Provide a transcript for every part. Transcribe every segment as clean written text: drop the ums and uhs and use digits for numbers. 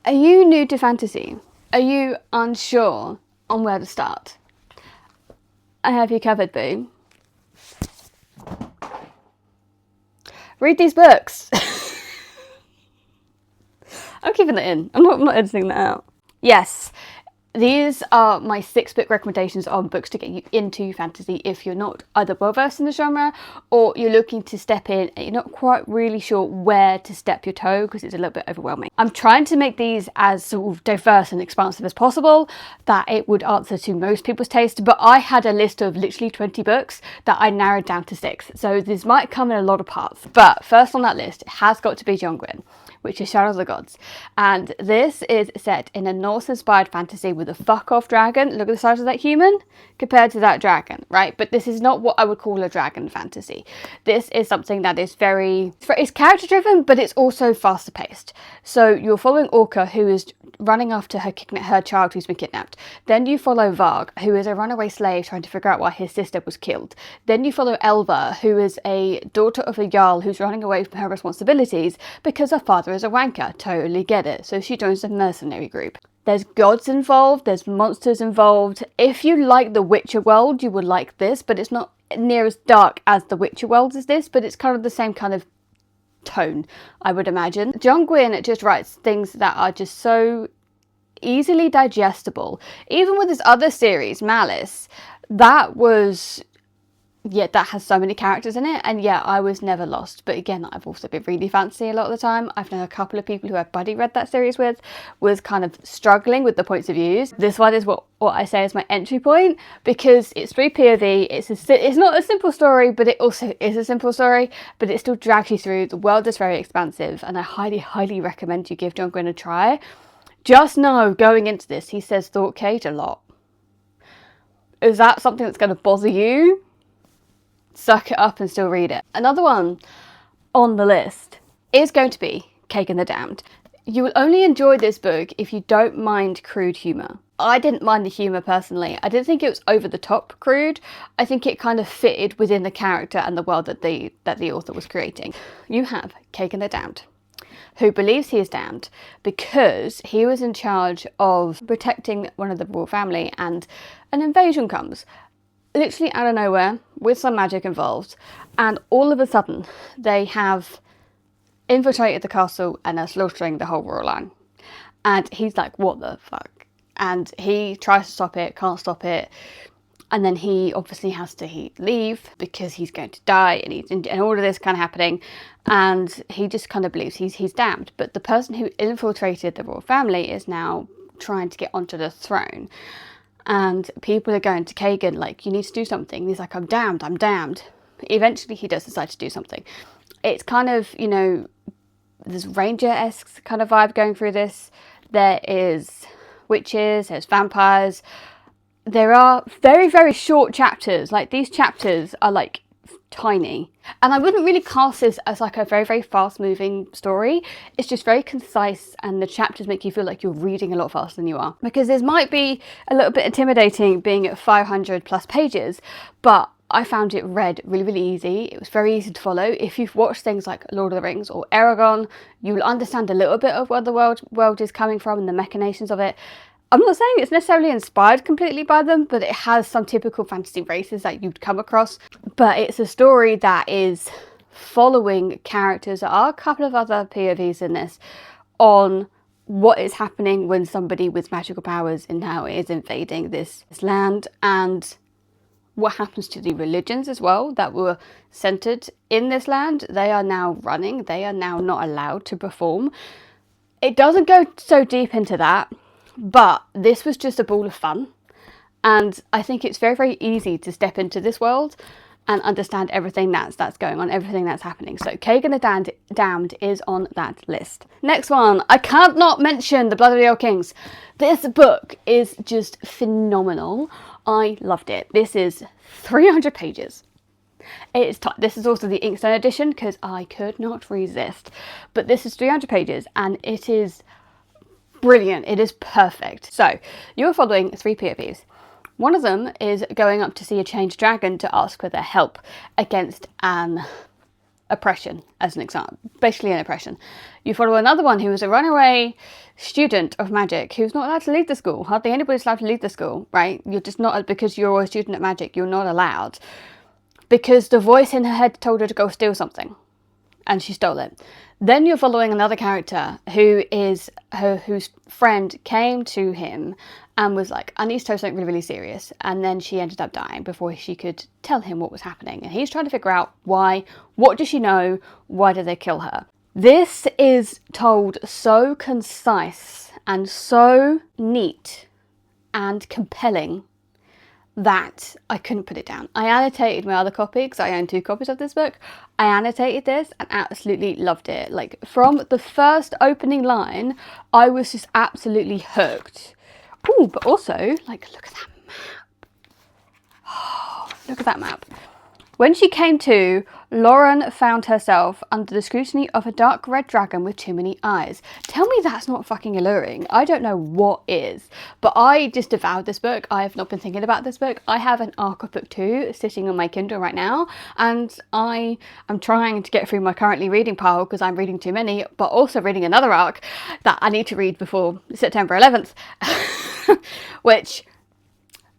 Are you new to fantasy? Are you unsure on where to start? I have you covered, boo. Read these books. I'm keeping that in. I'm not editing that out. Yes, these are my 6 book recommendations on books to get you into fantasy if you're not either well versed in the genre or you're looking to step in and you're not quite really sure where to step your toe because it's a little bit overwhelming. I'm trying to make these as sort of diverse and expansive as possible, that it would answer to most people's taste, but I had a list of literally 20 books that I narrowed down to 6, so this might come in a lot of parts. But first on that list has got to be John Gwyn, which is Shadows of the Gods. And this is set in a Norse-inspired fantasy with a fuck-off dragon. Look at the size of that human compared to that dragon, right? But this is not what I would call a dragon fantasy. This is something that is it's character-driven, but it's also faster-paced. So you're following Orca, who is running after her child who's been kidnapped. Then you follow Varg, who is a runaway slave trying to figure out why his sister was killed. Then you follow Elva, who is a daughter of a Jarl who's running away from her responsibilities because her father is a wanker. Totally get it. So she joins the mercenary group. There's gods involved, there's monsters involved. If you like the Witcher world, you would like this, but it's not near as dark as the Witcher world as this, but it's kind of the same kind of tone, I would imagine. John Gwyn just writes things that are just so easily digestible. Even with his other series, Malice, that has so many characters in it, and yeah, I was never lost. But again, I've also been really fancy a lot of the time. I've known a couple of people who I've buddy read that series with was kind of struggling with the points of views. This one is what I say is my entry point, because it's 3 POV, it's not a simple story, but it also is a simple story, but it still drags you through. The world is very expansive, and I highly recommend you give John Gwyn a try. Just know, going into this, he says thought Kate a lot. Is that something that's going to bother you? Suck it up and still read it. Another one on the list is going to be Cake and the Damned. You will only enjoy this book if you don't mind crude humour. I didn't mind the humour personally. I didn't think it was over the top crude. I think it kind of fitted within the character and the world that the author was creating. You have Cake and the Damned, who believes he is damned because he was in charge of protecting one of the royal family, and an invasion comes. Literally out of nowhere, with some magic involved, and all of a sudden they have infiltrated the castle and are slaughtering the whole royal line. And he's like, what the fuck? And he tries to stop it, can't stop it, and then he obviously has to leave because he's going to die, and all of this kind of happening, and he just kind of believes he's damned. But the person who infiltrated the royal family is now trying to get onto the throne. And people are going to Kagan like, you need to do something. He's like, I'm damned. Eventually he does decide to do something. It's kind of, you know, there's Ranger-esque kind of vibe going through this. There is witches, there's vampires. There are very, very short chapters. Like, these chapters are like tiny. And I wouldn't really cast this as like a very, very fast moving story. It's just very concise, and the chapters make you feel like you're reading a lot faster than you are. Because this might be a little bit intimidating being at 500 plus pages, but I found it read really, really easy. It was very easy to follow. If you've watched things like Lord of the Rings or Aragon, you will understand a little bit of where the world is coming from and the machinations of it. I'm not saying it's necessarily inspired completely by them, but it has some typical fantasy races that you'd come across. But it's a story that is following characters. There are a couple of other POVs in this on what is happening when somebody with magical powers and how it is invading this land, and what happens to the religions as well that were centered in this land. They are now running. They are now not allowed to perform. It doesn't go so deep into that. But this was just a ball of fun, and I think it's very, very easy to step into this world and understand everything that's going on, everything that's happening. So Cake and the Damned is on that list. Next one, I can't not mention The Blood of the Old Kings. This book is just phenomenal. I loved it. This is 300 pages. This is also the Inkstone edition because I could not resist. But this is 300 pages, and it is brilliant. It is perfect. So you're following 3 POVs. One of them is going up to see a changed dragon to ask for their help against an oppression, as an example, basically an oppression. You follow another one who was a runaway student of magic who's not allowed to leave the school. Hardly anybody's allowed to leave the school, right? You're just not, because you're a student of magic, you're not allowed. Because the voice in her head told her to go steal something, and she stole it. Then you're following another character whose friend came to him and was like, I need to tell you something really, really serious. And then she ended up dying before she could tell him what was happening. And he's trying to figure out why. What does she know? Why did they kill her? This is told so concise and so neat and compelling that I couldn't put it down. I annotated my other copy because I own 2 copies of this book. I annotated this and absolutely loved it. Like, from the first opening line, I was just absolutely hooked. Oh, but also, like, look at that map. Oh, look at that map. When she came to, Lauren found herself under the scrutiny of a dark red dragon with too many eyes. Tell me that's not fucking alluring. I don't know what is, but I just devoured this book. I have not been thinking about this book. I have an arc of book 2 sitting on my Kindle right now, and I am trying to get through my currently reading pile because I'm reading too many, but also reading another arc that I need to read before September 11th, which...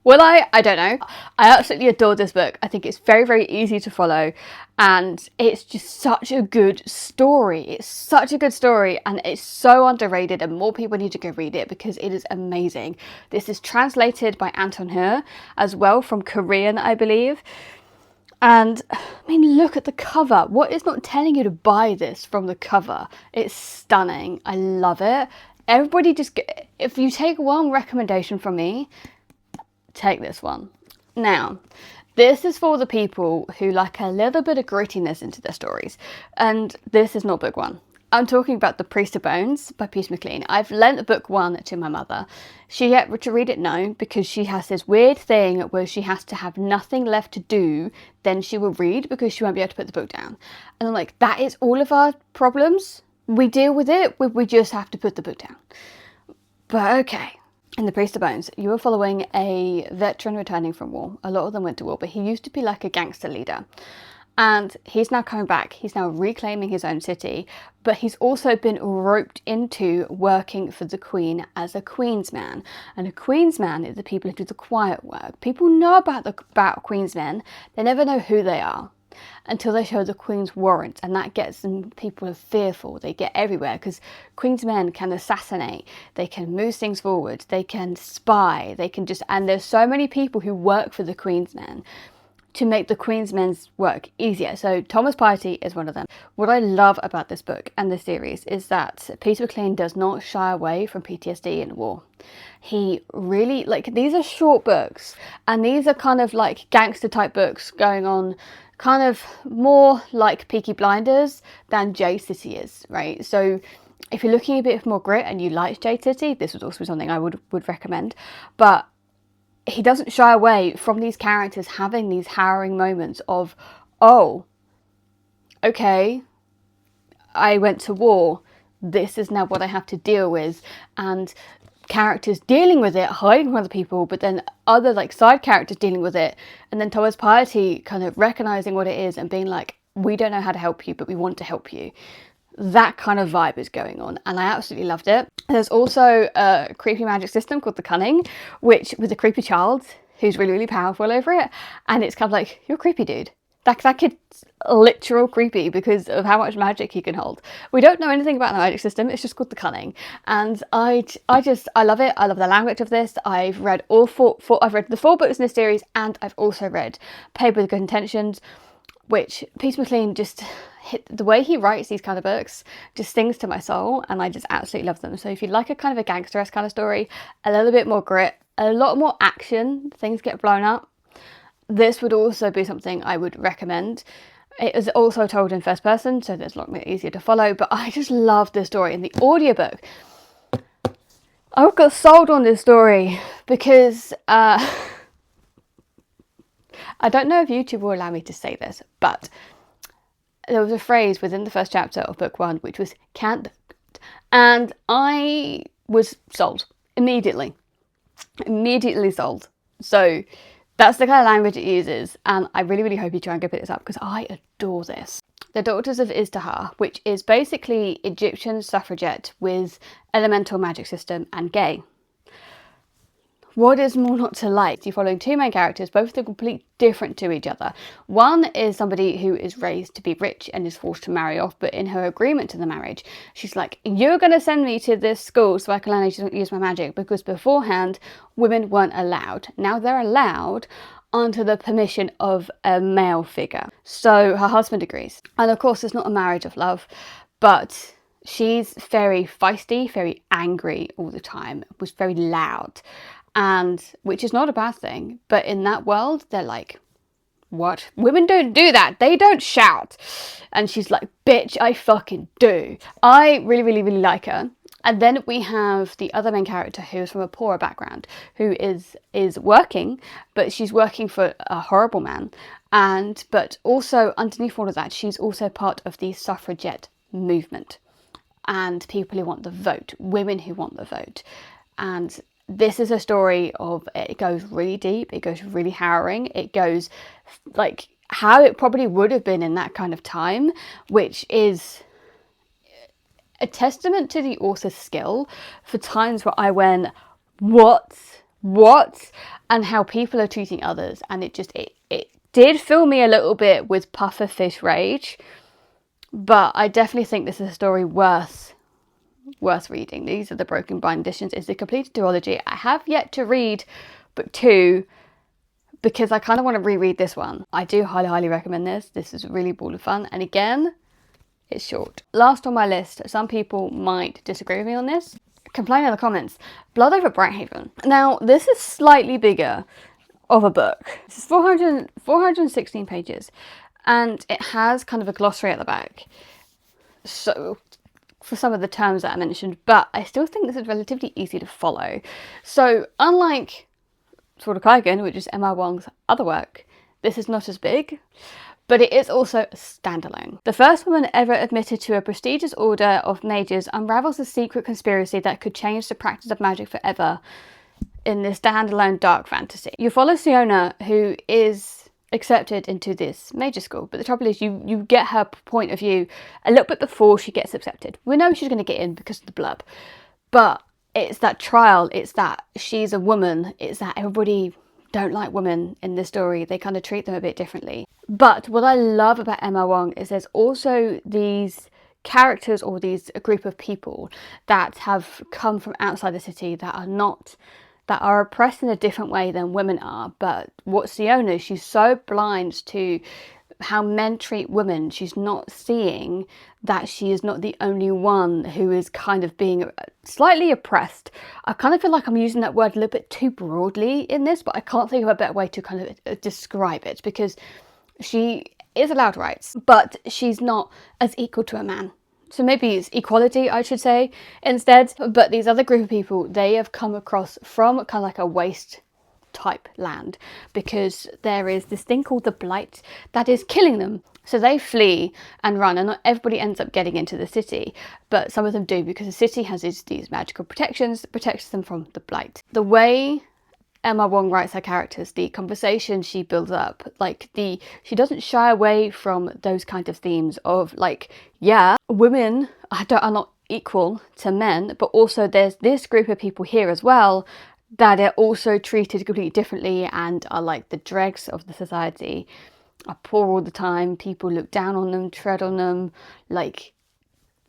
will I? I don't know. I absolutely adore this book. I think it's very, very easy to follow, and it's just such a good story. It's such a good story, and it's so underrated, and more people need to go read it because it is amazing. This is translated by Anton He as well, from Korean, I believe. And I mean, look at the cover. What is not telling you to buy this from the cover? It's stunning. I love it. Everybody just get, if you take one recommendation from me, take this one. Now, this is for the people who like a little bit of grittiness into their stories, and this is not book 1. I'm talking about The Priest of Bones by Peter McLean. I've lent book 1 to my mother. She yet to read it no, because she has this weird thing where she has to have nothing left to do, then she will read, because she won't be able to put the book down. And I'm like, that is all of our problems. We deal with it, we just have to put the book down. But okay. In The Priest of Bones, you were following a veteran returning from war. A lot of them went to war, but he used to be like a gangster leader. And he's now coming back. He's now reclaiming his own city, but he's also been roped into working for the Queen as a Queensman. And a Queensman is the people who do the quiet work. People know about Queensmen. They never know who they are until they show the Queen's warrant, and that gets them, people are fearful. They get everywhere because Queen's men can assassinate, they can move things forward, they can spy, they can just, and there's so many people who work for the Queen's men to make the Queen's men's work easier. So Thomas Piety is one of them. What I love about this book and this series is that Peter McLean does not shy away from PTSD and war. He really, like, these are short books, and these are kind of like gangster type books going on, kind of more like Peaky Blinders than J City is, right? So if you're looking a bit more grit and you like J City, this would also be something I would recommend. But he doesn't shy away from these characters having these harrowing moments of, oh, okay, I went to war, this is now what I have to deal with, and characters dealing with it, hiding from other people, but then other like side characters dealing with it, and then Thomas Piety kind of recognizing what it is and being like, we don't know how to help you, but we want to help you. That kind of vibe is going on, and I absolutely loved it. There's also a creepy magic system called The Cunning, which with a creepy child who's really, really powerful over it, and it's kind of like, you're creepy, dude. That kid's literal creepy because of how much magic he can hold. We don't know anything about the magic system, it's just called The Cunning. And I love it. I love the language of this. I've read I've read the 4 books in this series, and I've also read Paper with Good Intentions, which Peter McLean just the way he writes these kind of books just sings to my soul, and I just absolutely love them. So if you like a kind of a gangster-esque kind of story, a little bit more grit, a lot more action, things get blown up, this would also be something I would recommend. It is also told in first person, so it's a lot more easier to follow, but I just love this story. In the audiobook, I got sold on this story because I don't know if YouTube will allow me to say this, but there was a phrase within the first chapter of book 1 which was can't, and I was sold immediately sold. So that's the kind of language it uses, and I really, really hope you try and go pick this up because I adore this. The Daughters of Istahar, which is basically Egyptian suffragette with elemental magic system and gay. What is more not to like? You're following two main characters, both of them completely different to each other. One is somebody who is raised to be rich and is forced to marry off, but in her agreement to the marriage, she's like, you're going to send me to this school so I can learn how to use my magic, because beforehand, women weren't allowed. Now they're allowed under the permission of a male figure. So her husband agrees. And of course, it's not a marriage of love, but she's very feisty, very angry all the time, was very loud. And which is not a bad thing, but in that world, they're like, what? Women don't do that. They don't shout. And she's like, bitch, I fucking do. I really, really, really like her. And then we have the other main character who is from a poorer background, who is working, but she's working for a horrible man. But also underneath all of that, she's also part of the suffragette movement and people who want the vote, women who want the vote. And this is a story of, it goes really deep, it goes really harrowing, it goes like how it probably would have been in that kind of time, which is a testament to the author's skill for times where I went, what? And how people are treating others. And it did fill me a little bit with pufferfish rage, but I definitely think this is a story worth reading. These are the Broken Bind editions. It's a completed duology. I have yet to read book 2 because I kind of want to reread this one. I do highly recommend this. This is a really ball of fun. And again, it's short. Last on my list, some people might disagree with me on this. Complain in the comments. Blood over Brighthaven. Now, this is slightly bigger of a book. This is 416 pages. And it has kind of a glossary at the back. So for some of the terms that I mentioned, but I still think this is relatively easy to follow. So unlike Sword of Kaigen, which is M.R. Wong's other work, this is not as big, but it is also a standalone. The first woman ever admitted to a prestigious order of mages unravels a secret conspiracy that could change the practice of magic forever in this standalone dark fantasy. You follow Siona, who is accepted into this major school, but the trouble is you get her point of view a little bit before she gets accepted. We know she's going to get in because of the blurb, but it's that trial, it's that she's a woman, it's that everybody don't like women in this story. They kind of treat them a bit differently. But what I love about Emma Wong is there's also these characters, or a group of people that have come from outside the city that are oppressed in a different way than women are. But what Siona, she's so blind to how men treat women, she's not seeing that she is not the only one who is kind of being slightly oppressed. I kind of feel like I'm using that word a little bit too broadly in this, but I can't think of a better way to kind of describe it, because she is allowed rights, but she's not as equal to a man. So maybe it's equality, I should say, instead. But these other group of people, they have come across from kind of like a waste type land, because there is this thing called the Blight that is killing them. So they flee and run, and not everybody ends up getting into the city, but some of them do, because the city has these magical protections that protects them from the Blight. The way Emma Wong writes her characters, the conversation she builds up, she doesn't shy away from those kind of themes of like, yeah, women are not equal to men, but also there's this group of people here as well that are also treated completely differently and are like the dregs of the society, are poor all the time, people look down on them, tread on them, like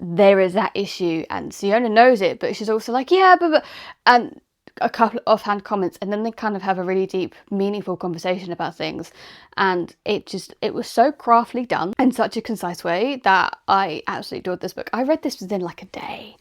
there is that issue, and Siona knows it, but she's also like, yeah, but and a couple of offhand comments, and then they kind of have a really deep, meaningful conversation about things. And it was so craftily done in such a concise way that I absolutely adored this book. I read this within like a day.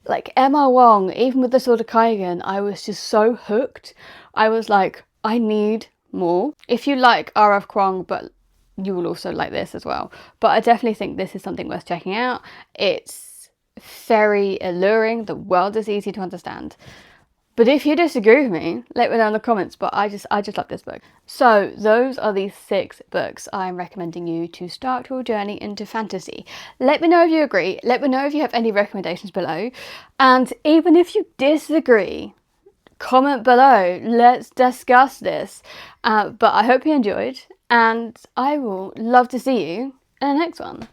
Like Emma Wong, even with the Sword of Kaigen, I was just so hooked. I was like, I need more. If you like R.F. Kuang, but you will also like this as well. But I definitely think this is something worth checking out. It's very alluring. The world is easy to understand. But if you disagree with me, let me know in the comments. But I just love this book. So those are the 6 books I'm recommending you to start your journey into fantasy. Let me know if you agree. Let me know if you have any recommendations below. And even if you disagree, comment below. Let's discuss this. But I hope you enjoyed, and I will love to see you in the next one.